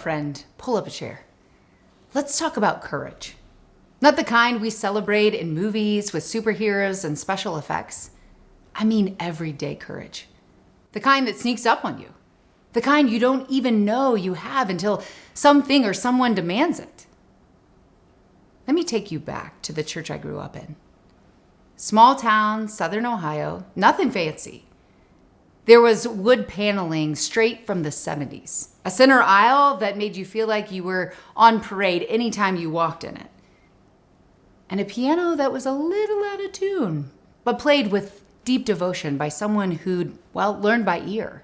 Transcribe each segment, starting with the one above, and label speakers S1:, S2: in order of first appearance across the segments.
S1: friend, pull up a chair. Let's talk about courage. Not the kind we celebrate in movies with superheroes and special effects. I mean everyday courage. The kind that sneaks up on you. The kind you don't even know you have until something or someone demands it. Let me take you back to the church I grew up in. Small town, Southern Ohio, nothing fancy. There was wood paneling straight from the 70s. A center aisle that made you feel like you were on parade anytime you walked in it. And a piano that was a little out of tune, but played with deep devotion by someone who'd, learned by ear.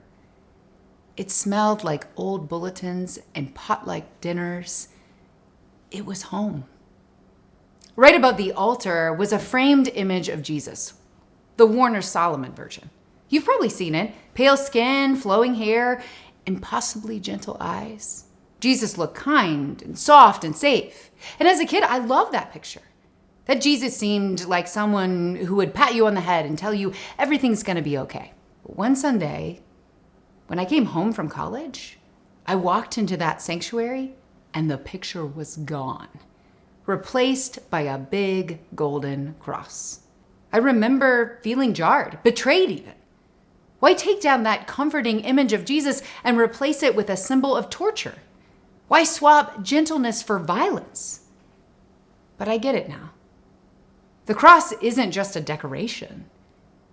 S1: It smelled like old bulletins and pot-like dinners. It was home. Right above the altar was a framed image of Jesus, the Warner Solomon version. You've probably seen it. Pale skin, flowing hair, and possibly gentle eyes. Jesus looked kind and soft and safe. And as a kid, I loved that picture. That Jesus seemed like someone who would pat you on the head and tell you everything's going to be okay. But one Sunday, when I came home from college, I walked into that sanctuary and the picture was gone, replaced by a big golden cross. I remember feeling jarred, betrayed even. Why take down that comforting image of Jesus and replace it with a symbol of torture? Why swap gentleness for violence? But I get it now. The cross isn't just a decoration.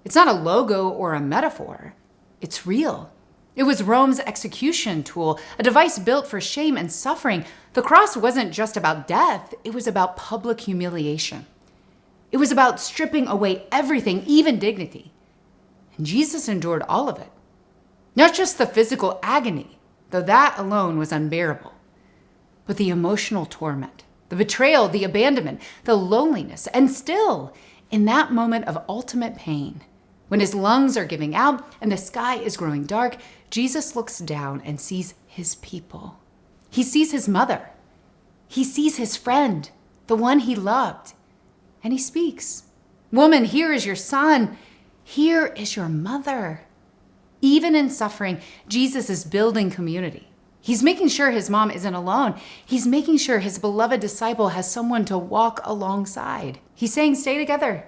S1: It's not a logo or a metaphor. It's real. It was Rome's execution tool, a device built for shame and suffering. The cross wasn't just about death. It was about public humiliation. It was about stripping away everything, even dignity. And Jesus endured all of it. Not just the physical agony, though that alone was unbearable, but the emotional torment, the betrayal, the abandonment, the loneliness, and still, in that moment of ultimate pain, when his lungs are giving out and the sky is growing dark, Jesus looks down and sees his people. He sees his mother. He sees his friend, the one he loved, and he speaks. "Woman, here is your son. Here is your mother." Even in suffering, Jesus is building community. He's making sure his mom isn't alone. He's making sure his beloved disciple has someone to walk alongside. He's saying, stay together.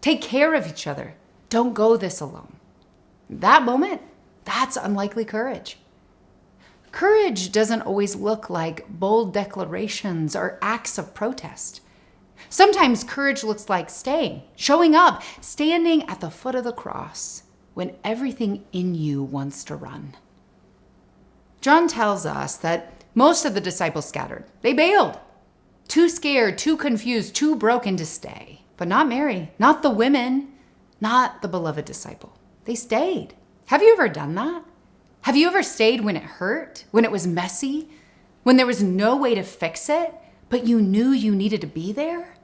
S1: Take care of each other. Don't go this alone. That moment, that's unlikely courage. Courage doesn't always look like bold declarations or acts of protest. Sometimes courage looks like staying, showing up, standing at the foot of the cross when everything in you wants to run. John tells us that most of the disciples scattered. They bailed. Too scared, too confused, too broken to stay. But not Mary, not the women, not the beloved disciple. They stayed. Have you ever done that? Have you ever stayed when it hurt, when it was messy, when there was no way to fix it, but you knew you needed to be there?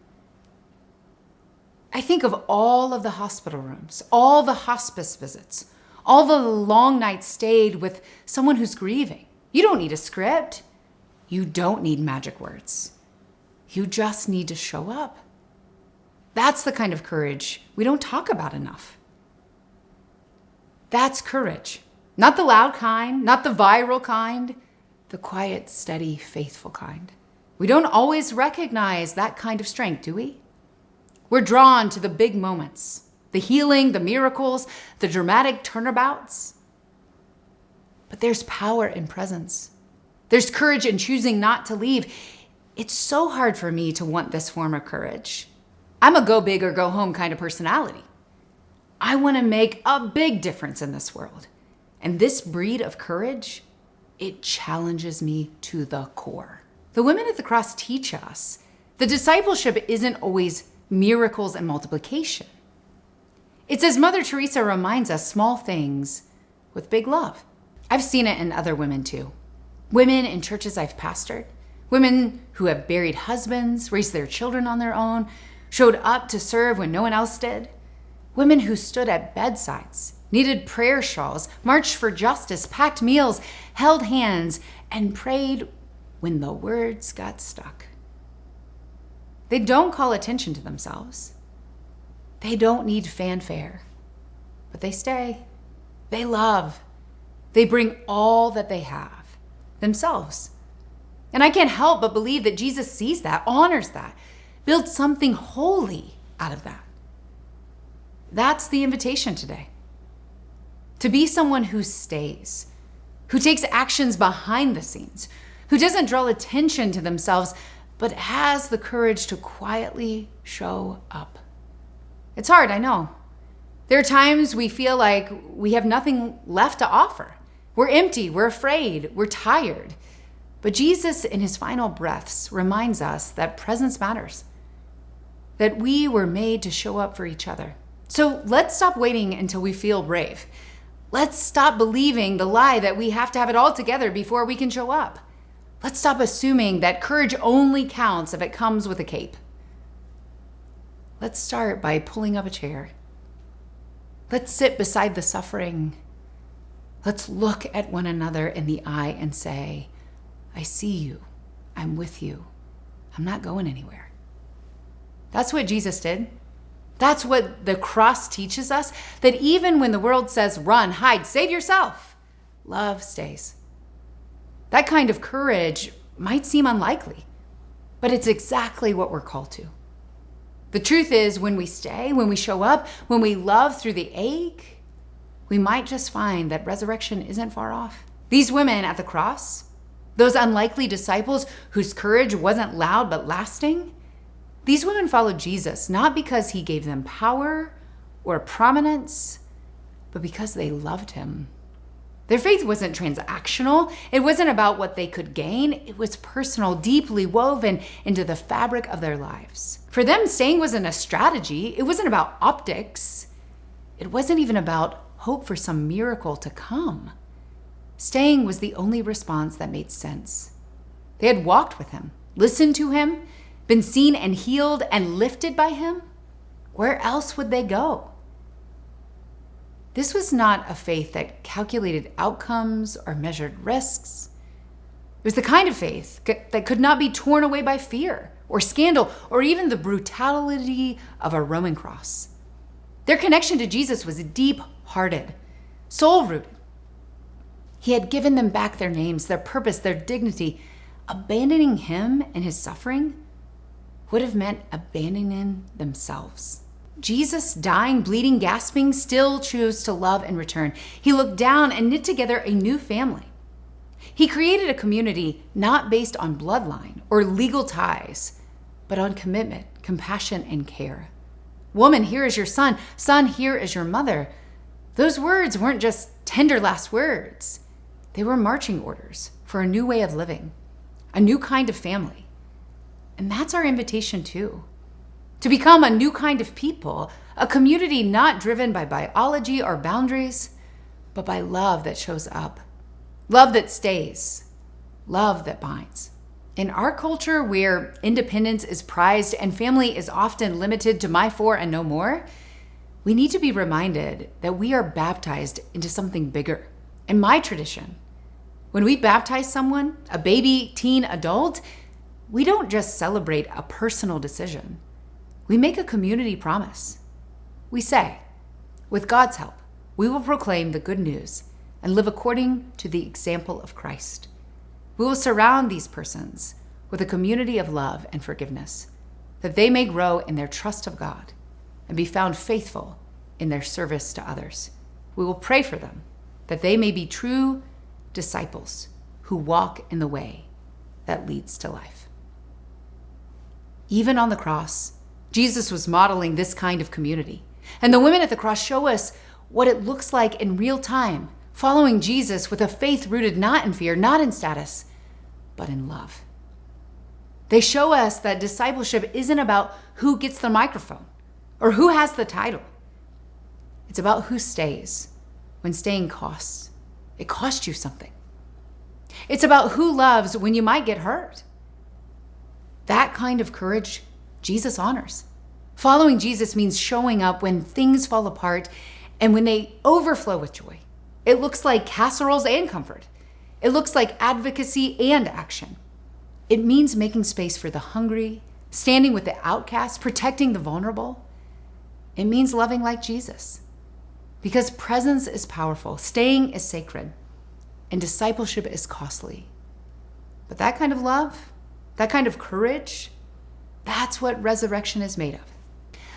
S1: I think of all of the hospital rooms, all the hospice visits, all the long nights stayed with someone who's grieving. You don't need a script. You don't need magic words. You just need to show up. That's the kind of courage we don't talk about enough. That's courage. Not the loud kind, not the viral kind, the quiet, steady, faithful kind. We don't always recognize that kind of strength, do we? We're drawn to the big moments, the healing, the miracles, the dramatic turnabouts. But there's power in presence. There's courage in choosing not to leave. It's so hard for me to want this form of courage. I'm a go big or go home kind of personality. I want to make a big difference in this world. And this breed of courage, it challenges me to the core. The women at the cross teach us the discipleship isn't always miracles and multiplication. It's as Mother Teresa reminds us, small things with big love. I've seen it in other women too. Women in churches I've pastored, women who have buried husbands, raised their children on their own, showed up to serve when no one else did. Women who stood at bedsides, needed prayer shawls, marched for justice, packed meals, held hands, and prayed when the words got stuck. They don't call attention to themselves. They don't need fanfare, but they stay. They love. They bring all that they have, themselves, And I can't help but believe that Jesus sees that, honors that, builds something holy out of that. That's the invitation today. To be someone who stays, who takes actions behind the scenes, who doesn't draw attention to themselves, but has the courage to quietly show up. It's hard, I know. There are times we feel like we have nothing left to offer. We're empty, we're afraid, we're tired. But Jesus, in his final breaths, reminds us that presence matters, that we were made to show up for each other. So let's stop waiting until we feel brave. Let's stop believing the lie that we have to have it all together before we can show up. Let's stop assuming that courage only counts if it comes with a cape. Let's start by pulling up a chair. Let's sit beside the suffering. Let's look at one another in the eye and say, I see you. I'm with you. I'm not going anywhere. That's what Jesus did. That's what the cross teaches us, that even when the world says, run, hide, save yourself, love stays. That kind of courage might seem unlikely, but it's exactly what we're called to. The truth is, when we stay, when we show up, when we love through the ache, we might just find that resurrection isn't far off. These women at the cross, those unlikely disciples whose courage wasn't loud but lasting, these women followed Jesus not because he gave them power or prominence, but because they loved him. Their faith wasn't transactional. It wasn't about what they could gain. It was personal, deeply woven into the fabric of their lives. For them, staying wasn't a strategy. It wasn't about optics. It wasn't even about hope for some miracle to come. Staying was the only response that made sense. They had walked with him, listened to him, been seen and healed and lifted by him. Where else would they go? This was not a faith that calculated outcomes or measured risks. It was the kind of faith that could not be torn away by fear or scandal or even the brutality of a Roman cross. Their connection to Jesus was deep-hearted, soul-rooted. He had given them back their names, their purpose, their dignity. Abandoning him and his suffering would have meant abandoning themselves. Jesus, dying, bleeding, gasping, still chose to love and return. He looked down and knit together a new family. He created a community not based on bloodline or legal ties, but on commitment, compassion, and care. Woman, here is your son. Son, here is your mother. Those words weren't just tender last words. They were marching orders for a new way of living, a new kind of family. And that's our invitation too. To become a new kind of people, a community not driven by biology or boundaries, but by love that shows up, love that stays, love that binds. In our culture where independence is prized and family is often limited to my four and no more, we need to be reminded that we are baptized into something bigger. In my tradition, when we baptize someone, a baby, teen, adult, we don't just celebrate a personal decision. We make a community promise. We say, with God's help, we will proclaim the good news and live according to the example of Christ. We will surround these persons with a community of love and forgiveness, that they may grow in their trust of God and be found faithful in their service to others. We will pray for them, that they may be true disciples who walk in the way that leads to life. Even on the cross, Jesus was modeling this kind of community. And the women at the cross show us what it looks like in real time, following Jesus with a faith rooted not in fear, not in status, but in love. They show us that discipleship isn't about who gets the microphone or who has the title. It's about who stays when staying costs. It costs you something. It's about who loves when you might get hurt. That kind of courage Jesus honors. Following Jesus means showing up when things fall apart and when they overflow with joy. It looks like casseroles and comfort. It looks like advocacy and action. It means making space for the hungry, standing with the outcast, protecting the vulnerable. It means loving like Jesus. Because presence is powerful, staying is sacred, and discipleship is costly. But that kind of love, that kind of courage, that's what resurrection is made of.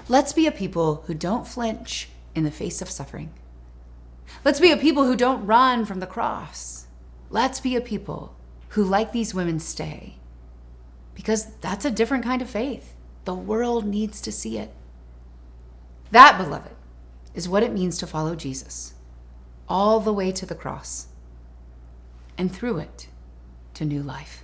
S1: Let's be a people who don't flinch in the face of suffering. Let's be a people who don't run from the cross. Let's be a people who, like these women, stay. Because that's a different kind of faith. The world needs to see it. That, beloved, is what it means to follow Jesus, all the way to the cross, and through it to new life.